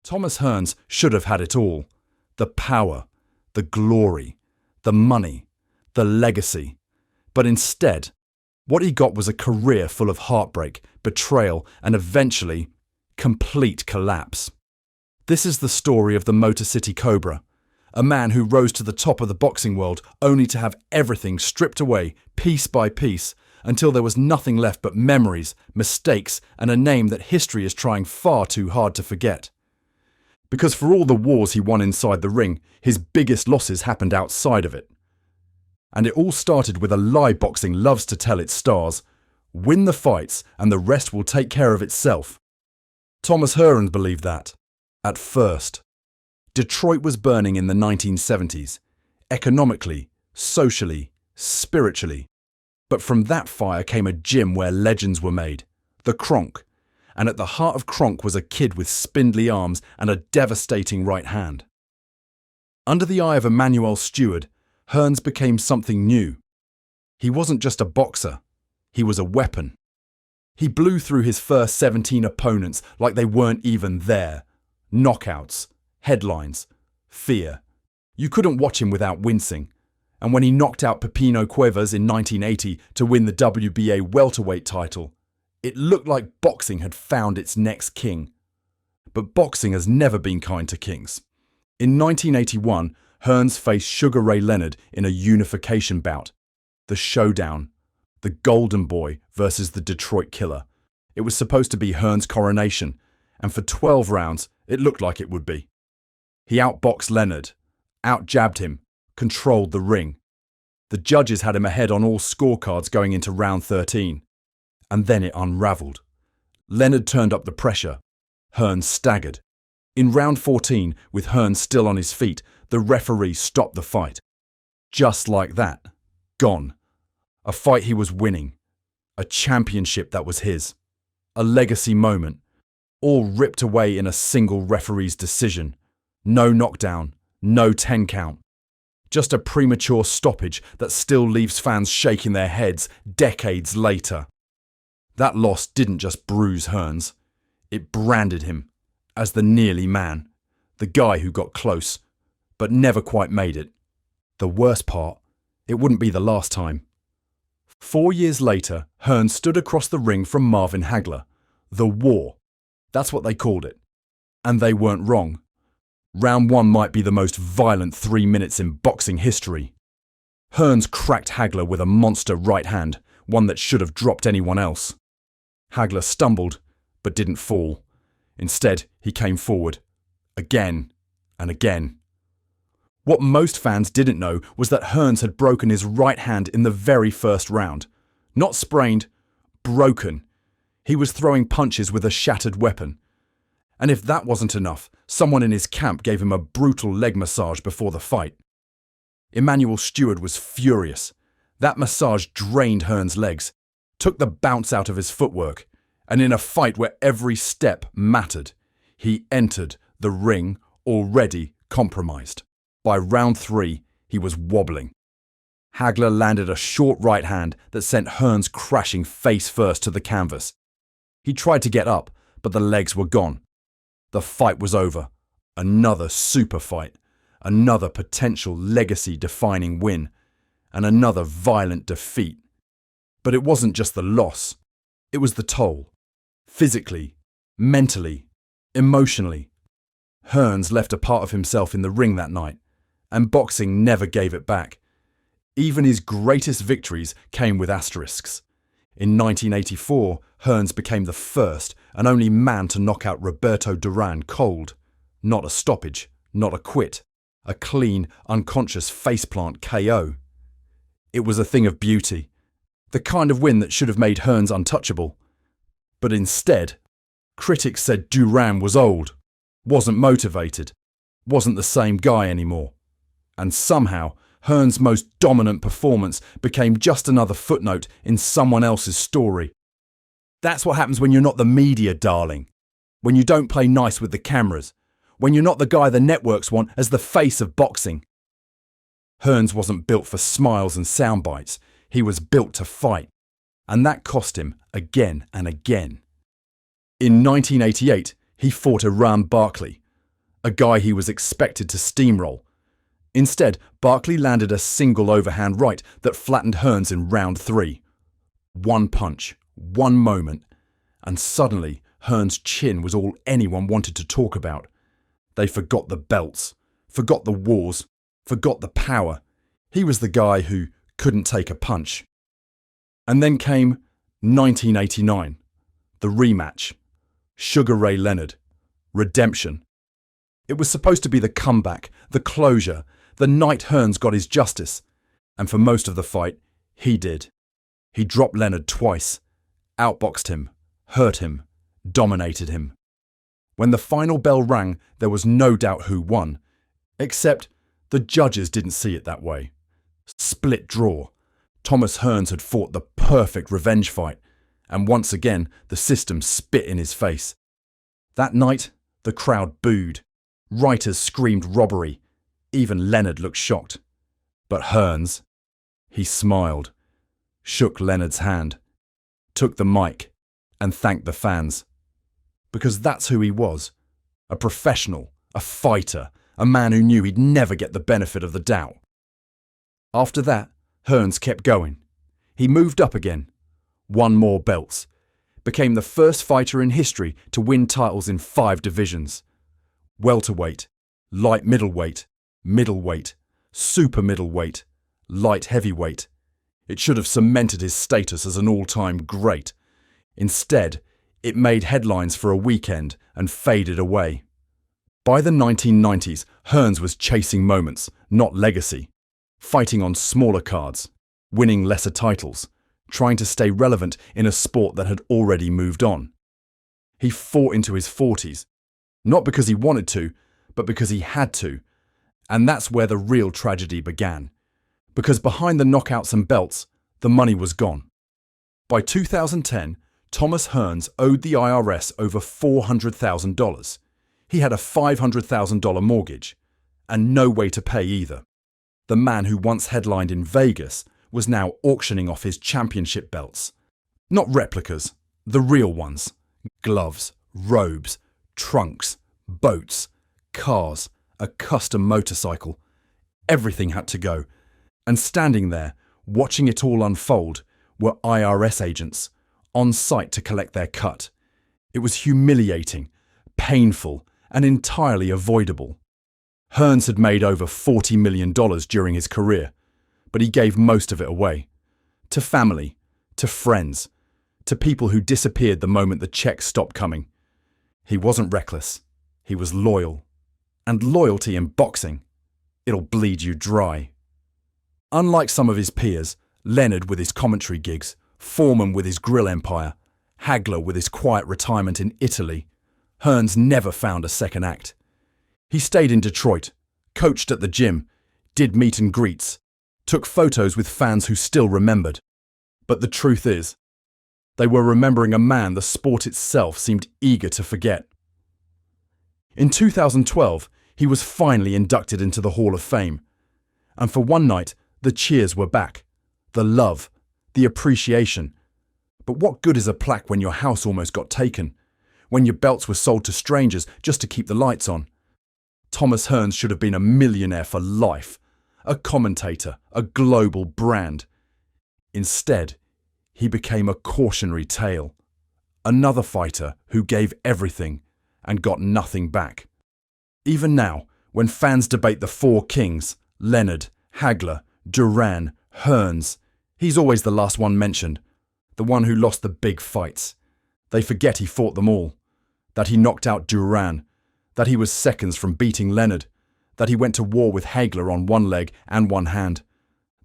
Thomas Hearns should have had it all. The power, the glory, the money, the legacy. But instead, what he got was a career full of heartbreak, betrayal, and eventually, complete collapse. This is the story of the Motor City Cobra, a man who rose to the top of the boxing world only to have everything stripped away, piece by piece, until there was nothing left but memories, mistakes, and a name that history is trying far too hard to forget. Because for all the wars he won inside the ring, his biggest losses happened outside of it. And it all started with a lie boxing loves to tell its stars: win the fights and the rest will take care of itself. Thomas Hearns believed that, at first. Detroit was burning in the 1970s, economically, socially, spiritually. But from that fire came a gym where legends were made, the Kronk. And at the heart of Kronk was a kid with spindly arms and a devastating right hand. Under the eye of Emanuel Steward, Hearns became something new. He wasn't just a boxer, he was a weapon. He blew through his first 17 opponents like they weren't even there. Knockouts, headlines, fear. You couldn't watch him without wincing. And when he knocked out Pepino Cuevas in 1980 to win the WBA welterweight title, it looked like boxing had found its next king. But boxing has never been kind to kings. In 1981, Hearns faced Sugar Ray Leonard in a unification bout. The showdown. The Golden Boy versus the Detroit Killer. It was supposed to be Hearns' coronation, and for 12 rounds, it looked like it would be. He outboxed Leonard, outjabbed him, controlled the ring. The judges had him ahead on all scorecards going into round 13. And then it unravelled. Leonard turned up the pressure. Hearns staggered. In round 14, with Hearns still on his feet, the referee stopped the fight. Just like that. Gone. A fight he was winning. A championship that was his. A legacy moment. All ripped away in a single referee's decision. No knockdown. No 10 count. Just a premature stoppage that still leaves fans shaking their heads decades later. That loss didn't just bruise Hearns. It branded him as the nearly man, the guy who got close, but never quite made it. The worst part, it wouldn't be the last time. 4 years later, Hearns stood across the ring from Marvin Hagler. The War. That's what they called it. And they weren't wrong. Round 1 might be the most violent 3 minutes in boxing history. Hearns cracked Hagler with a monster right hand, one that should have dropped anyone else. Hagler stumbled, but didn't fall. Instead, he came forward. Again and again. What most fans didn't know was that Hearns had broken his right hand in the very first round. Not sprained, broken. He was throwing punches with a shattered weapon. And if that wasn't enough, someone in his camp gave him a brutal leg massage before the fight. Emanuel Steward was furious. That massage drained Hearns' legs, took the bounce out of his footwork, and in a fight where every step mattered, he entered the ring already compromised. By round 3, he was wobbling. Hagler landed a short right hand that sent Hearns crashing face first to the canvas. He tried to get up, but the legs were gone. The fight was over. Another super fight. Another potential legacy-defining win. And another violent defeat. But it wasn't just the loss. It was the toll. Physically, mentally, emotionally. Hearns left a part of himself in the ring that night, and boxing never gave it back. Even his greatest victories came with asterisks. In 1984, Hearns became the first and only man to knock out Roberto Duran cold. Not a stoppage, not a quit. A clean, unconscious faceplant KO. It was a thing of beauty. The kind of win that should have made Hearns untouchable. But instead, critics said Duran was old, wasn't motivated, wasn't the same guy anymore. And somehow, Hearns' most dominant performance became just another footnote in someone else's story. That's what happens when you're not the media darling, when you don't play nice with the cameras, when you're not the guy the networks want as the face of boxing. Hearns wasn't built for smiles and sound bites. He was built to fight. And that cost him again and again. In 1988, he fought Iran Barkley, a guy he was expected to steamroll. Instead, Barkley landed a single overhand right that flattened Hearns in round 3. One punch, one moment, and suddenly Hearns' chin was all anyone wanted to talk about. They forgot the belts, forgot the wars, forgot the power. He was the guy who couldn't take a punch. And then came 1989, the rematch. Sugar Ray Leonard. Redemption. It was supposed to be the comeback, the closure, the night Hearns got his justice. And for most of the fight, he did. He dropped Leonard twice, outboxed him, hurt him, dominated him. When the final bell rang, there was no doubt who won. Except the judges didn't see it that way. Split draw. Thomas Hearns had fought the perfect revenge fight, and once again the system spit in his face. That night, the crowd booed. Writers screamed robbery. Even Leonard looked shocked. But Hearns, he smiled, shook Leonard's hand, took the mic, and thanked the fans. Because that's who he was. A professional, a fighter, a man who knew he'd never get the benefit of the doubt. After that, Hearns kept going. He moved up again, won more belts, became the first fighter in history to win titles in 5 divisions. Welterweight, light middleweight, middleweight, super middleweight, light heavyweight. It should have cemented his status as an all-time great. Instead, it made headlines for a weekend and faded away. By the 1990s, Hearns was chasing moments, not legacy. Fighting on smaller cards, winning lesser titles, trying to stay relevant in a sport that had already moved on. He fought into his 40s, not because he wanted to, but because he had to. And that's where the real tragedy began. Because behind the knockouts and belts, the money was gone. By 2010, Thomas Hearns owed the IRS over $400,000. He had a $500,000 mortgage, and no way to pay either. The man who once headlined in Vegas was now auctioning off his championship belts. Not replicas, the real ones. Gloves, robes, trunks, boats, cars, a custom motorcycle. Everything had to go. And standing there, watching it all unfold, were IRS agents, on site to collect their cut. It was humiliating, painful, and entirely avoidable. Hearns had made over $40 million during his career, but he gave most of it away. To family, to friends, to people who disappeared the moment the checks stopped coming. He wasn't reckless. He was loyal. And loyalty in boxing, it'll bleed you dry. Unlike some of his peers, Leonard with his commentary gigs, Foreman with his grill empire, Hagler with his quiet retirement in Italy, Hearns never found a second act. He stayed in Detroit, coached at the gym, did meet and greets, took photos with fans who still remembered. But the truth is, they were remembering a man the sport itself seemed eager to forget. In 2012, he was finally inducted into the Hall of Fame. And for one night, the cheers were back. The love, the appreciation. But what good is a plaque when your house almost got taken? When your belts were sold to strangers just to keep the lights on? Thomas Hearns should have been a millionaire for life, a commentator, a global brand. Instead, he became a cautionary tale. Another fighter who gave everything and got nothing back. Even now, when fans debate the 4 kings, Leonard, Hagler, Duran, Hearns, he's always the last one mentioned, the one who lost the big fights. They forget he fought them all, that he knocked out Duran, that he was seconds from beating Leonard, that he went to war with Hagler on one leg and one hand.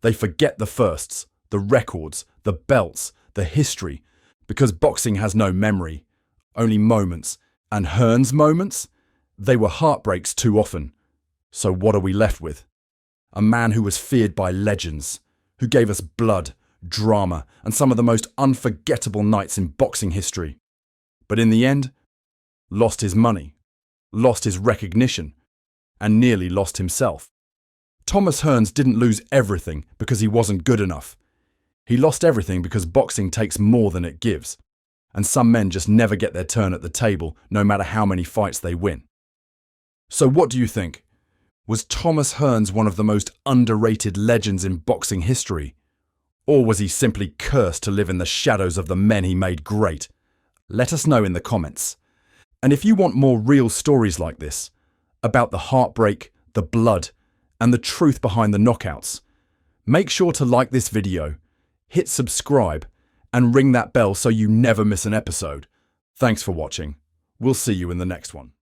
They forget the firsts, the records, the belts, the history, because boxing has no memory, only moments. And Hearns' moments? They were heartbreaks too often. So what are we left with? A man who was feared by legends, who gave us blood, drama, and some of the most unforgettable nights in boxing history. But in the end, lost his money, lost his recognition, and nearly lost himself. Thomas Hearns didn't lose everything because he wasn't good enough. He lost everything because boxing takes more than it gives, and some men just never get their turn at the table no matter how many fights they win. So what do you think? Was Thomas Hearns one of the most underrated legends in boxing history? Or was he simply cursed to live in the shadows of the men he made great? Let us know in the comments. And if you want more real stories like this, about the heartbreak, the blood, and the truth behind the knockouts, make sure to like this video, hit subscribe, and ring that bell so you never miss an episode. Thanks for watching. We'll see you in the next one.